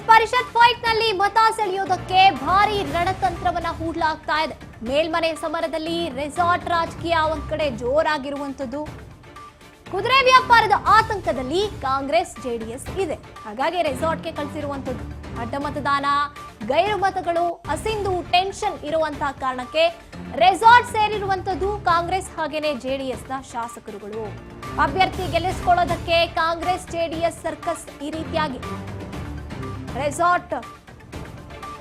ಪರಿಷತ್ fight ನಲ್ಲಿ ಮತ ಸೆಳೆಯೋದಕ್ಕೆ ಭಾರಿ ರಣತಂತ್ರವನ್ನ ಹೂಡಲಾಗ್ತಾ ಇದೆ. ಮೇಲ್ಮನೆ ಸಮರದಲ್ಲಿ ರೆಸಾರ್ಟ್ ರಾಜಕೀಯ ಒಂದ್ ಕಡೆ ಜೋರಾಗಿರುವಂತದ್ದು. ಕುದುರೆ ವ್ಯಾಪಾರದ ಆತಂಕದಲ್ಲಿ ಕಾಂಗ್ರೆಸ್ ಜೆಡಿಎಸ್ ಇದೆ. ಹಾಗಾಗಿ ರೆಸಾರ್ಟ್ಗೆ ಕಳಿಸಿರುವಂತದ್ದು. ಅಡ್ಡ ಮತದಾನ, ಗೈರು ಮತಗಳು, ಅಸಿಂಧು ಟೆನ್ಷನ್ ಇರುವಂತಹ ಕಾರಣಕ್ಕೆ ರೆಸಾರ್ಟ್ ಸೇರಿರುವಂತದ್ದು ಕಾಂಗ್ರೆಸ್ ಹಾಗೇನೆ ಜೆಡಿಎಸ್ ನ ಶಾಸಕರುಗಳು. ಅಭ್ಯರ್ಥಿ ಗೆಲ್ಲಿಸಿಕೊಳ್ಳೋದಕ್ಕೆ ಕಾಂಗ್ರೆಸ್ ಜೆಡಿಎಸ್ ಸರ್ಕಸ್ ಈ ರೀತಿಯಾಗಿ ರೆಸಾರ್ಟ್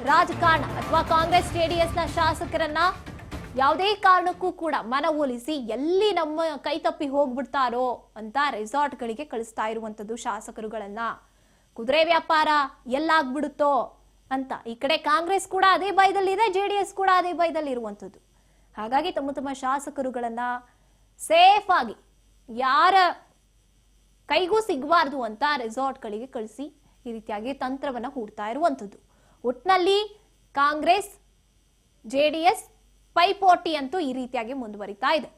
ರಾಜಕಾರಣ ಅಥವಾ ಕಾಂಗ್ರೆಸ್ ಜೆಡಿಎಸ್ ನ ಶಾಸಕರನ್ನ ಯಾವುದೇ ಕಾರಣಕ್ಕೂ ಕೂಡ ಮನವೊಲಿಸಿ ಎಲ್ಲಿ ನಮ್ಮ ಕೈ ತಪ್ಪಿ ಹೋಗ್ಬಿಡ್ತಾರೋ ಅಂತ ರೆಸಾರ್ಟ್ ಗಳಿಗೆ ಕಳಿಸ್ತಾ ಇರುವಂತದ್ದು ಶಾಸಕರುಗಳನ್ನ. ಕುದುರೆ ವ್ಯಾಪಾರ ಎಲ್ಲಾಗ್ಬಿಡುತ್ತೋ ಅಂತ ಈ ಕಡೆ ಕಾಂಗ್ರೆಸ್ ಕೂಡ ಅದೇ ಭಯದಲ್ಲಿದೆ, ಜೆಡಿಎಸ್ ಕೂಡ ಅದೇ ಭಯದಲ್ಲಿ ಇರುವಂತದ್ದು. ಹಾಗಾಗಿ ತಮ್ಮ ತಮ್ಮ ಶಾಸಕರುಗಳನ್ನ ಸೇಫ್ ಆಗಿ ಯಾರ ಕೈಗೂ ಸಿಗಬಾರ್ದು ಅಂತ ರೆಸಾರ್ಟ್ ಗಳಿಗೆ ಕಳಿಸಿ ಈ ರೀತಿಯಾಗಿ ತಂತ್ರವನ್ನ ಹೂಡ್ತಾ ಇರುವಂತದ್ದು. ಒಟ್ನಲ್ಲಿ ಕಾಂಗ್ರೆಸ್ ಜೆಡಿಎಸ್ ಪೈಪೋಟಿ ಅಂತೂ ಈ ರೀತಿಯಾಗಿ ಮುಂದುವರಿತಾ ಇದೆ.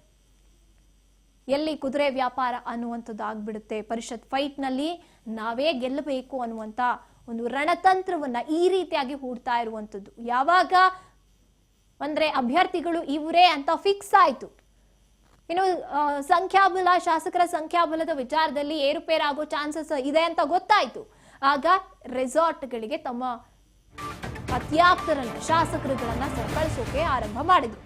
ಎಲ್ಲಿ ಕುದುರೆ ವ್ಯಾಪಾರ ಅನ್ನುವಂಥದ್ದು ಆಗ್ಬಿಡುತ್ತೆ. ಪರಿಷತ್ ಫೈಟ್ ನಲ್ಲಿ ನಾವೇ ಗೆಲ್ಲಬೇಕು ಅನ್ನುವಂತ ಒಂದು ರಣತಂತ್ರವನ್ನ ಈ ರೀತಿಯಾಗಿ ಹೂಡ್ತಾ ಇರುವಂತದ್ದು. ಯಾವಾಗ ಅಂದ್ರೆ ಅಭ್ಯರ್ಥಿಗಳು ಇವರೇ ಅಂತ ಫಿಕ್ಸ್ ಆಯ್ತು, ಇನ್ನು ಸಂಖ್ಯಾಬಲ, ಶಾಸಕರ ಸಂಖ್ಯಾಬಲದ ವಿಚಾರದಲ್ಲಿ ಏರುಪೇರಾಗೋ ಚಾನ್ಸಸ್ ಇದೆ ಅಂತ ಗೊತ್ತಾಯ್ತು, ಆಗ ರೆಸಾರ್ಟ್ಗಳಿಗೆ ತಮ್ಮ ಅತ್ಯಾಪ್ತರನ್ನ ಶಾಸಕರುಗಳನ್ನ ಕಳಿಸೋಕೆ ಆರಂಭ ಮಾಡಿದ್ರು.